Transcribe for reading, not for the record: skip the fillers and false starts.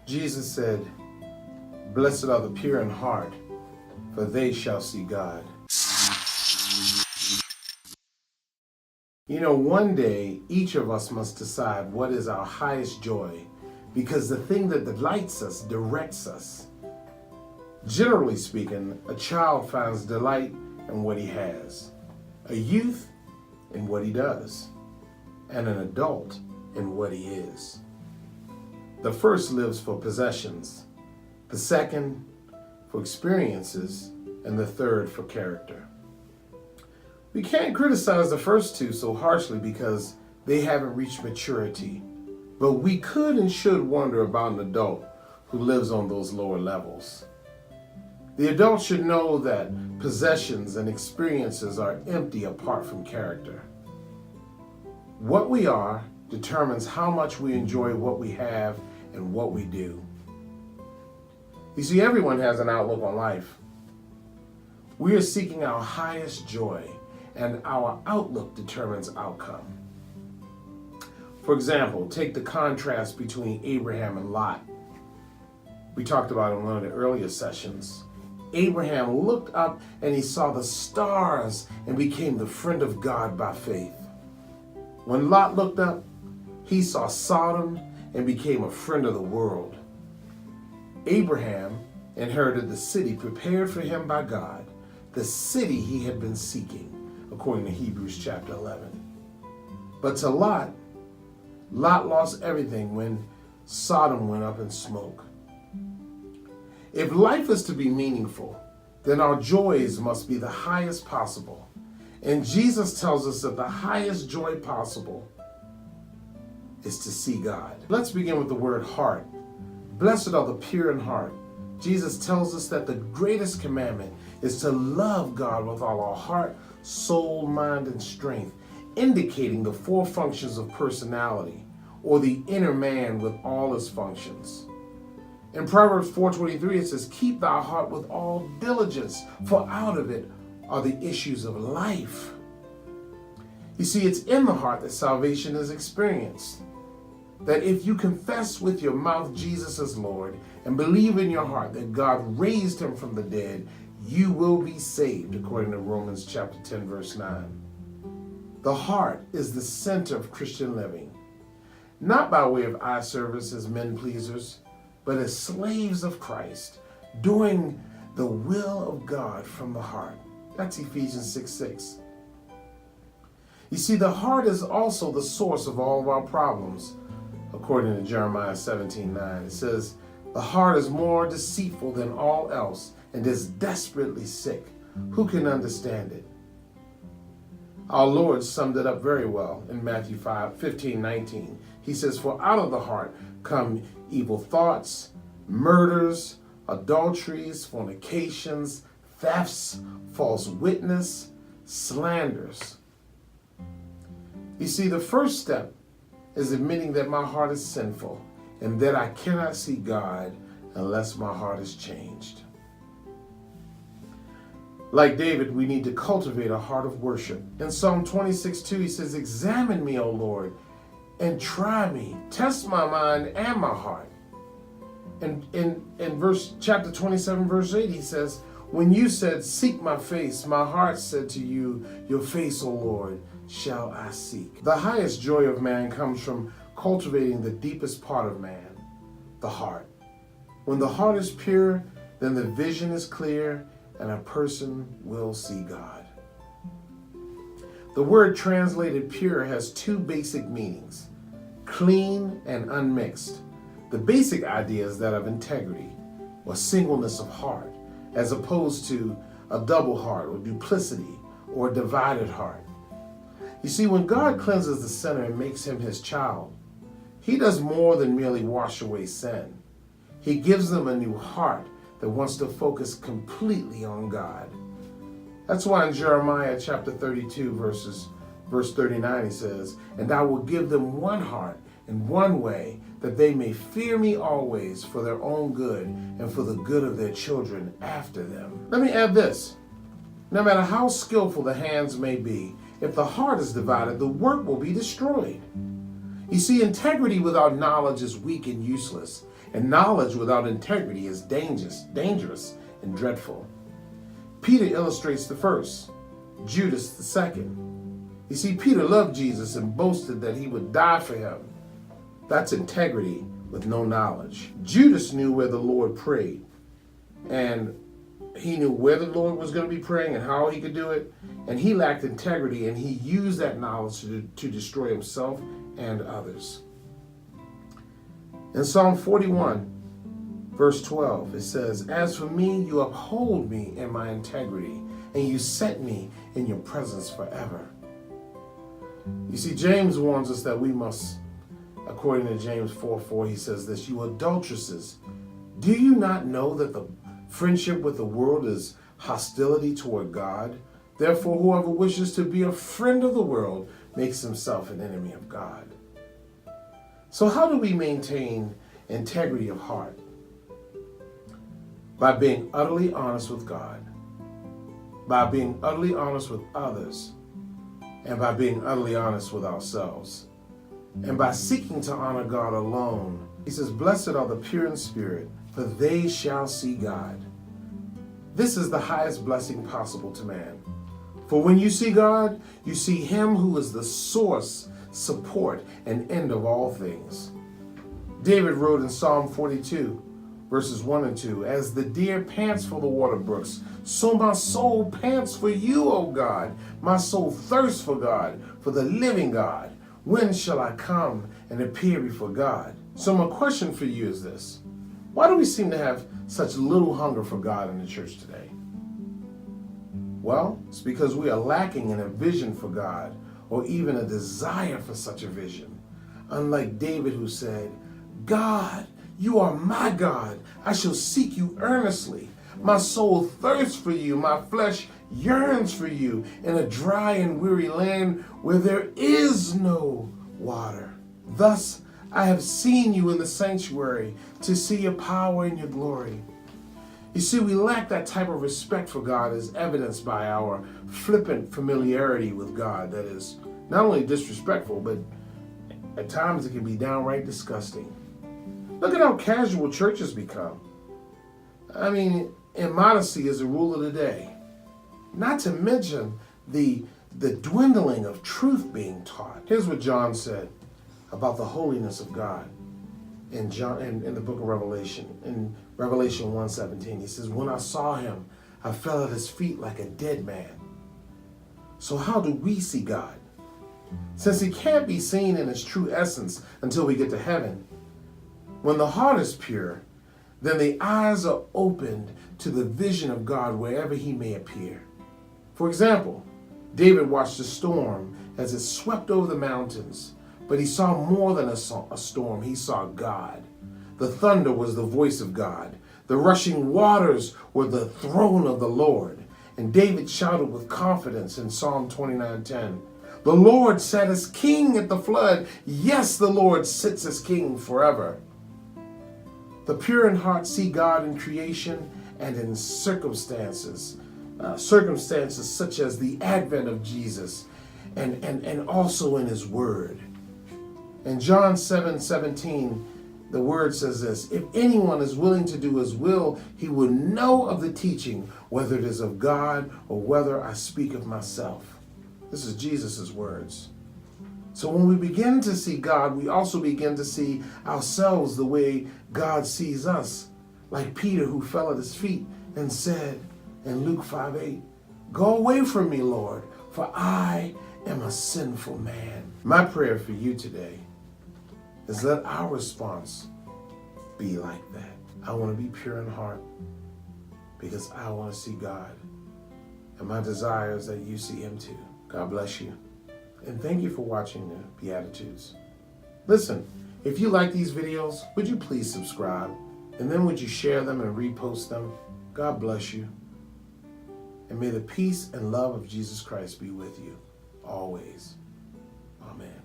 Jesus said, "Blessed are the pure in heart, for they shall see God." You know, one day, each of us must decide what is our highest joy, because the thing that delights us directs us. Generally speaking, a child finds delight in what he has, a youth in what he does, and an adult in what he is. The first lives for possessions, the second for experiences, and the third for character. We can't criticize the first two so harshly because they haven't reached maturity, but we could and should wonder about an adult who lives on those lower levels. The adult should know that possessions and experiences are empty apart from character. What we are determines how much we enjoy what we have and what we do. You see, everyone has an outlook on life. We are seeking our highest joy, and our outlook determines outcome. For example, take the contrast between Abraham and Lot. We talked about it in one of the earlier sessions. Abraham looked up and he saw the stars and became the friend of God by faith. When Lot looked up, he saw Sodom and became a friend of the world. Abraham inherited the city prepared for him by God, the city he had been seeking, according to Hebrews chapter 11. But to Lot lost everything when Sodom went up in smoke. If life is to be meaningful, then our joys must be the highest possible. And Jesus tells us that the highest joy possible is to see God. Let's begin with the word heart. Blessed are the pure in heart. Jesus tells us that the greatest commandment is to love God with all our heart, soul, mind, and strength, indicating the four functions of personality, or the inner man with all his functions. In Proverbs 4:23, it says, "Keep thy heart with all diligence, for out of it are the issues of life." You see, it's in the heart that salvation is experienced. That if you confess with your mouth Jesus as Lord and believe in your heart that God raised him from the dead, you will be saved, according to Romans chapter 10, verse 9. The heart is the center of Christian living, not by way of eye service as men pleasers, but as slaves of Christ, doing the will of God from the heart. That's Ephesians 6:6. You see, the heart is also the source of all of our problems, according to Jeremiah 17:9. It says, "The heart is more deceitful than all else and is desperately sick. Who can understand it?" Our Lord summed it up very well in Matthew 15:19. He says, "For out of the heart come evil thoughts, murders, adulteries, fornications, thefts, false witness, slanders." You see, the first step is admitting that my heart is sinful and that I cannot see God unless my heart is changed. Like David, we need to cultivate a heart of worship. In Psalm 26:2, he says, "Examine me, O Lord, and try me. Test my mind and my heart." And in chapter 27, verse 8, he says, "When you said, 'Seek my face,' my heart said to you, 'Your face, O Lord, shall I seek.'" The highest joy of man comes from cultivating the deepest part of man, the heart. When the heart is pure, then the vision is clear and a person will see God. The word translated pure has two basic meanings: clean and unmixed. The basic idea is that of integrity or singleness of heart, as opposed to a double heart or duplicity or a divided heart. You see, when God cleanses the sinner and makes him his child, he does more than merely wash away sin. He gives them a new heart that wants to focus completely on God. That's why in Jeremiah chapter 32, verse 39, he says, "And I will give them one heart and one way, that they may fear me always for their own good and for the good of their children after them." Let me add this. No matter how skillful the hands may be, if the heart is divided, the work will be destroyed. You see, integrity without knowledge is weak and useless, And knowledge without integrity is dangerous and dreadful. Peter illustrates the first, Judas the second. You see, Peter loved Jesus and boasted that he would die for him. That's integrity with no knowledge. Judas knew where the Lord prayed, and he knew where the Lord was going to be praying and how he could do it, and he lacked integrity, and he used that knowledge to destroy himself and others. In Psalm 41, verse 12, it says, "As for me, you uphold me in my integrity, and you set me in your presence forever." You see, James warns us that we must, according to James 4:4, he says this, "You adulteresses, do you not know that the friendship with the world is hostility toward God? Therefore, whoever wishes to be a friend of the world makes himself an enemy of God." So how do we maintain integrity of heart? By being utterly honest with God, by being utterly honest with others, and by being utterly honest with ourselves, and by seeking to honor God alone. He says, "Blessed are the pure in spirit, for they shall see God." This is the highest blessing possible to man. For when you see God, you see him who is the source, support, and end of all things. David wrote in Psalm 42, verses 1 and 2, "As the deer pants for the water brooks, so my soul pants for you, O God. My soul thirsts for God, for the living God. When shall I come and appear before God?" So my question for you is this: why do we seem to have such little hunger for God in the church today? Well, it's because we are lacking in a vision for God, or even a desire for such a vision. Unlike David, who said, "God, you are my God. I shall seek you earnestly. My soul thirsts for you. My flesh yearns for you in a dry and weary land where there is no water. Thus I have seen you in the sanctuary to see your power and your glory." You see, we lack that type of respect for God, as evidenced by our flippant familiarity with God that is not only disrespectful, but at times it can be downright disgusting. Look at how casual churches become. I mean, immodesty is the rule of the day. Not to mention the dwindling of truth being taught. Here's what John said about the holiness of God in the book of Revelation. In Revelation 1:17, he says, "When I saw him, I fell at his feet like a dead man." So how do we see God? Since he can't be seen in his true essence until we get to heaven, when the heart is pure, then the eyes are opened to the vision of God wherever he may appear. For example, David watched a storm as it swept over the mountains, but he saw more than a storm. He saw God. The thunder was the voice of God. The rushing waters were the throne of the Lord. And David shouted with confidence in Psalm 29:10, "The Lord sat as king at the flood. Yes, the Lord sits as king forever." The pure in heart see God in creation and in circumstances such as the advent of Jesus, and also in his word. In John 7:17, the word says this, "If anyone is willing to do his will, he will know of the teaching, whether it is of God or whether I speak of myself." This is Jesus' words. So when we begin to see God, we also begin to see ourselves the way God sees us. Like Peter, who fell at his feet and said in Luke 5:8, "Go away from me, Lord, for I am a sinful man." My prayer for you today is let our response be like that. I want to be pure in heart because I want to see God. And my desire is that you see him too. God bless you. And thank you for watching the Beatitudes. Listen, if you like these videos, would you please subscribe? And then would you share them and repost them? God bless you. And may the peace and love of Jesus Christ be with you always. Amen.